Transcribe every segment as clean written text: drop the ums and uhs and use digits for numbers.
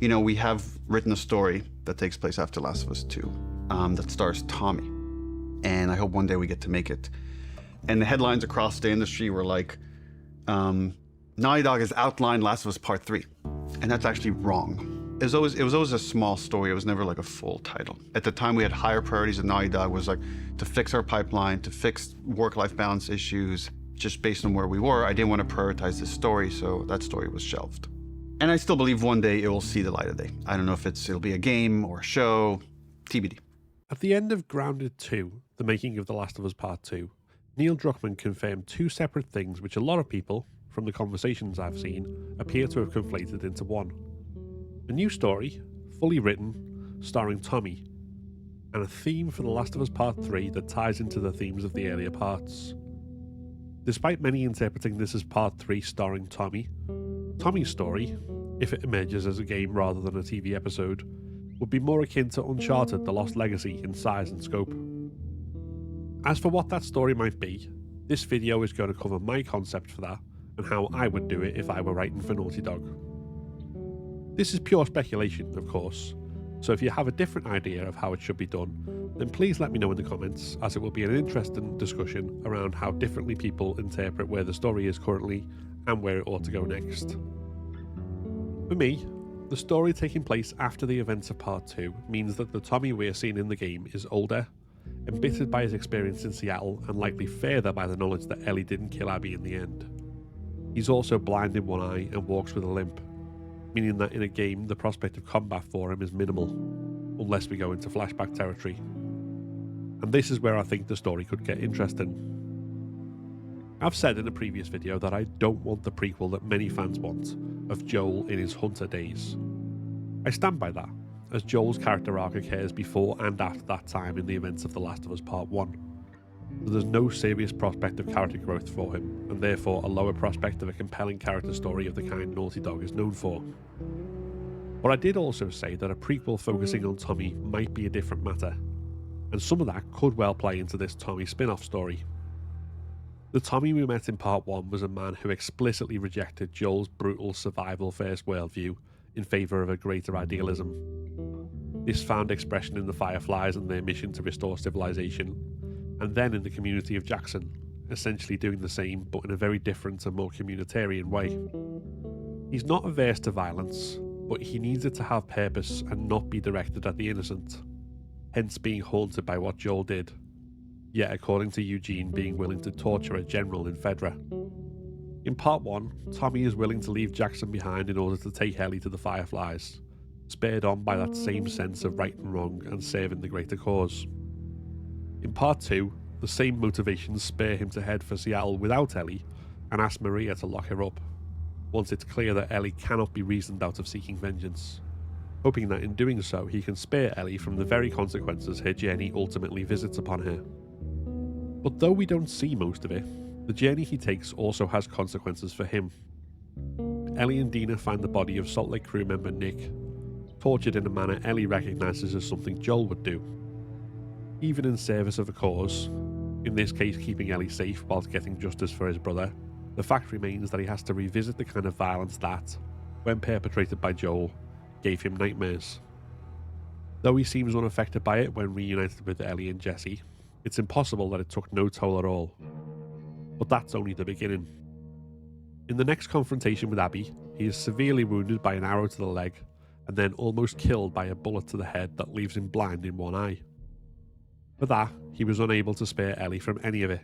You know, we have written a story that takes place after Last of Us 2 that stars Tommy. And I hope one day we get to make it. And the headlines across the industry were like, Naughty Dog has outlined Last of Us Part 3. And that's actually wrong. It was always a small story. It was never like a full title. At the time, we had higher priorities at Naughty Dog, was like to fix our pipeline, to fix work-life balance issues. Just based on where we were, I didn't want to prioritize this story, so that story was shelved. And I still believe one day it will see the light of day. I don't know if it'll be a game or a show, TBD. At the end of Grounded 2, the making of The Last of Us Part 2, Neil Druckmann confirmed two separate things which a lot of people, from the conversations I've seen, appear to have conflated into one. A new story, fully written, starring Tommy, and a theme for The Last of Us Part 3 that ties into the themes of the earlier parts. Despite many interpreting this as Part 3 starring Tommy, Tommy's story, if it emerges as a game rather than a TV episode, would be more akin to Uncharted: The Lost Legacy in size and scope. As for what that story might be, this video is going to cover my concept for that and how I would do it if I were writing for Naughty Dog. This is pure speculation, of course, so if you have a different idea of how it should be done, then please let me know in the comments, as it will be an interesting discussion around how differently people interpret where the story is currently and where it ought to go next. For me, the story taking place after the events of Part 2 means that the Tommy we're seeing in the game is older, embittered by his experience in Seattle and likely further by the knowledge that Ellie didn't kill Abby in the end. He's also blind in one eye and walks with a limp, meaning that in a game the prospect of combat for him is minimal, unless we go into flashback territory. And this is where I think the story could get interesting. I've said in a previous video that I don't want the prequel that many fans want, of Joel in his hunter days. I stand by that, as Joel's character arc occurs before and after that time in the events of The Last of Us Part 1. So there's no serious prospect of character growth for him, and therefore a lower prospect of a compelling character story of the kind Naughty Dog is known for. But I did also say that a prequel focusing on Tommy might be a different matter, and some of that could well play into this Tommy spin-off story. The Tommy we met in Part 1 was a man who explicitly rejected Joel's brutal survival-first worldview in favour of a greater idealism. This found expression in the Fireflies and their mission to restore civilization, and then in the community of Jackson, essentially doing the same but in a very different and more communitarian way. He's not averse to violence, but he needs it to have purpose and not be directed at the innocent, hence being haunted by what Joel did, yet according to Eugene being willing to torture a general in Fedra. In Part 1, Tommy is willing to leave Jackson behind in order to take Ellie to the Fireflies, spurred on by that same sense of right and wrong and serving the greater cause. In Part 2, the same motivations spur him to head for Seattle without Ellie and ask Maria to lock her up, once it's clear that Ellie cannot be reasoned out of seeking vengeance, hoping that in doing so he can spare Ellie from the very consequences her journey ultimately visits upon her. But though we don't see most of it, the journey he takes also has consequences for him. Ellie and Dina find the body of Salt Lake crew member Nick, tortured in a manner Ellie recognises as something Joel would do. Even in service of a cause, in this case keeping Ellie safe whilst getting justice for his brother, the fact remains that he has to revisit the kind of violence that, when perpetrated by Joel, gave him nightmares. Though he seems unaffected by it when reunited with Ellie and Jesse, it's impossible that it took no toll at all. But that's only the beginning. In the next confrontation with Abby, he is severely wounded by an arrow to the leg, and then almost killed by a bullet to the head that leaves him blind in one eye. For that, he was unable to spare Ellie from any of it,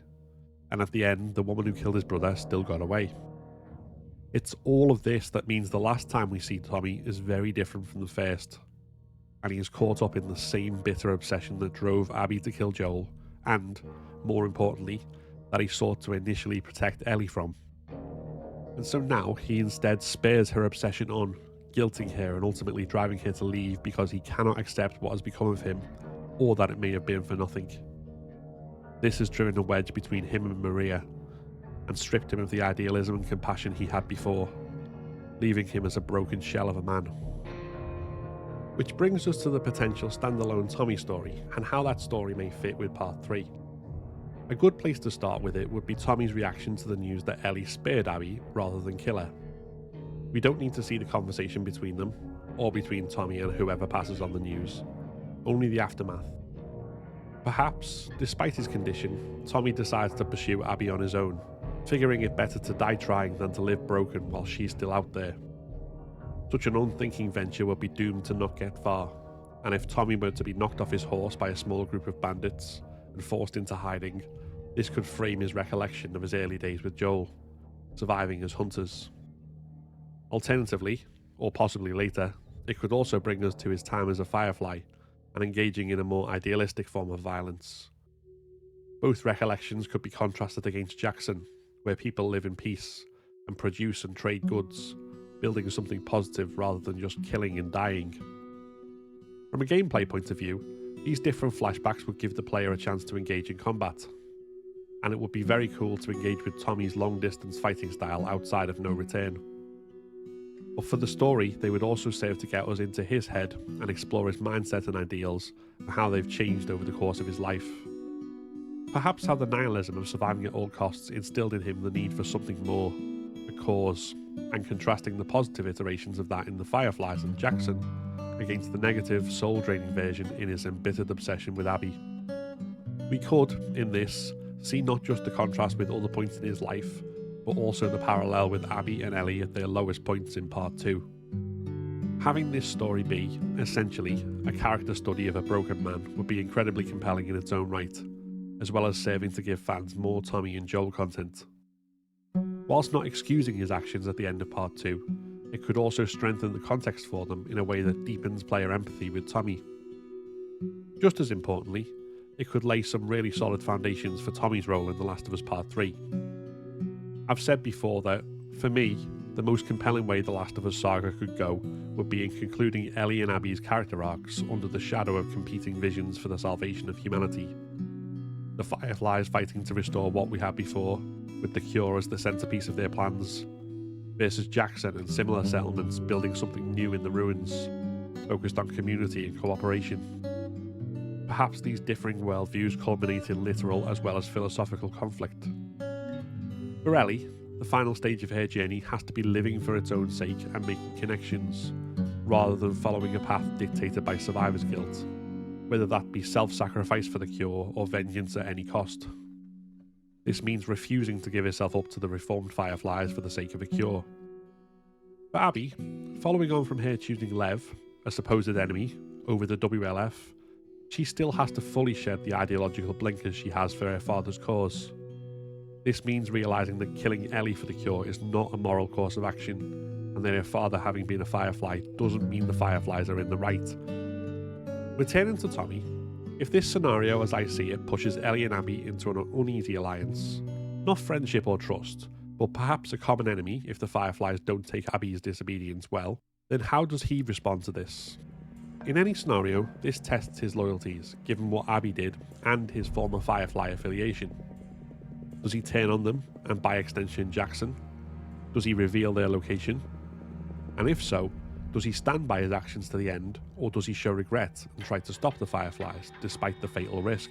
and at the end, the woman who killed his brother still got away. It's all of this that means the last time we see Tommy is very different from the first, and he is caught up in the same bitter obsession that drove Abby to kill Joel, and, more importantly, that he sought to initially protect Ellie from. And so now he instead spares her obsession on, guilting her and ultimately driving her to leave because he cannot accept what has become of him, or that it may have been for nothing. This has driven a wedge between him and Maria, and stripped him of the idealism and compassion he had before, leaving him as a broken shell of a man. Which brings us to the potential standalone Tommy story, and how that story may fit with Part 3. A good place to start with it would be Tommy's reaction to the news that Ellie spared Abby rather than kill her. We don't need to see the conversation between them, or between Tommy and whoever passes on the news. Only the aftermath. Perhaps, despite his condition, Tommy decides to pursue Abby on his own, figuring it better to die trying than to live broken while she's still out there. Such an unthinking venture would be doomed to not get far, and if Tommy were to be knocked off his horse by a small group of bandits and forced into hiding, this could frame his recollection of his early days with Joel, surviving as hunters. Alternatively, or possibly later, it could also bring us to his time as a Firefly and engaging in a more idealistic form of violence. Both recollections could be contrasted against Jackson, where people live in peace and produce and trade goods, building something positive rather than just killing and dying. From a gameplay point of view, these different flashbacks would give the player a chance to engage in combat, and it would be very cool to engage with Tommy's long-distance fighting style outside of No Return. But for the story, they would also serve to get us into his head and explore his mindset and ideals and how they've changed over the course of his life. Perhaps how the nihilism of surviving at all costs instilled in him the need for something more, a cause, and contrasting the positive iterations of that in the Fireflies and Jackson against the negative, soul-draining version in his embittered obsession with Abby. We could, in this, see not just the contrast with other points in his life, but also the parallel with Abby and Ellie at their lowest points in Part 2. Having this story be, essentially, a character study of a broken man would be incredibly compelling in its own right, as well as serving to give fans more Tommy and Joel content. Whilst not excusing his actions at the end of Part 2, it could also strengthen the context for them in a way that deepens player empathy with Tommy. Just as importantly, it could lay some really solid foundations for Tommy's role in The Last of Us Part 3. I've said before that, for me, the most compelling way The Last of Us saga could go would be in concluding Ellie and Abby's character arcs under the shadow of competing visions for the salvation of humanity. The Fireflies fighting to restore what we had before, with the cure as the centerpiece of their plans, versus Jackson and similar settlements building something new in the ruins, focused on community and cooperation. Perhaps these differing worldviews culminate in literal as well as philosophical conflict. For Ellie, the final stage of her journey has to be living for its own sake and making connections, rather than following a path dictated by survivor's guilt, whether that be self-sacrifice for the cure or vengeance at any cost. This means refusing to give herself up to the reformed Fireflies for the sake of a cure. For Abby, following on from her choosing Lev, a supposed enemy, over the WLF, she still has to fully shed the ideological blinkers she has for her father's cause. This means realising that killing Ellie for the cure is not a moral course of action, and that her father having been a Firefly doesn't mean the Fireflies are in the right. Returning to Tommy, if this scenario as I see it pushes Ellie and Abby into an uneasy alliance, not friendship or trust, but perhaps a common enemy if the Fireflies don't take Abby's disobedience well, then how does he respond to this? In any scenario, this tests his loyalties, given what Abby did and his former Firefly affiliation. Does he turn on them, and by extension Jackson? Does he reveal their location? And if so, does he stand by his actions to the end, or does he show regret and try to stop the Fireflies, despite the fatal risk?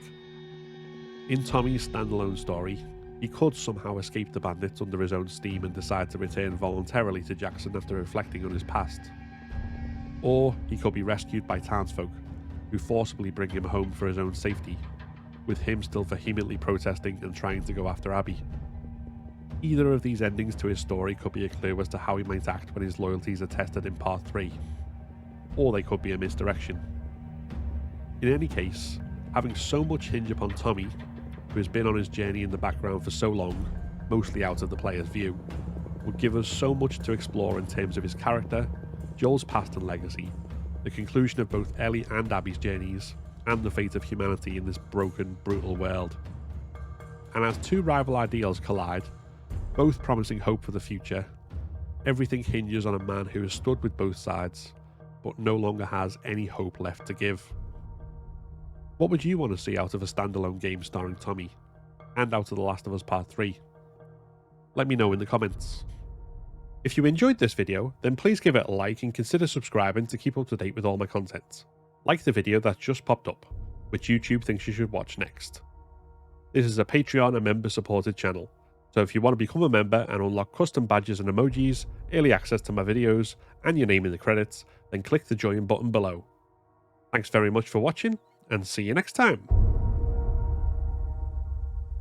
In Tommy's standalone story, he could somehow escape the bandits under his own steam and decide to return voluntarily to Jackson after reflecting on his past. Or he could be rescued by townsfolk, who forcibly bring him home for his own safety, with him still vehemently protesting and trying to go after Abby. Either of these endings to his story could be a clue as to how he might act when his loyalties are tested in Part 3, or they could be a misdirection. In any case, having so much hinge upon Tommy, who has been on his journey in the background for so long, mostly out of the player's view, would give us so much to explore in terms of his character, Joel's past and legacy, the conclusion of both Ellie and Abby's journeys, and the fate of humanity in this broken, brutal world. And as two rival ideals collide, both promising hope for the future, everything hinges on a man who has stood with both sides, but no longer has any hope left to give. What would you want to see out of a standalone game starring Tommy, and out of The Last of Us Part 3? Let me know in the comments. If you enjoyed this video, then please give it a like and consider subscribing to keep up to date with all my content. Like the video that just popped up, which YouTube thinks you should watch next. This is a Patreon and member supported channel, so if you want to become a member and unlock custom badges and emojis, early access to my videos, and your name in the credits, then click the join button below. Thanks very much for watching, and see you next time.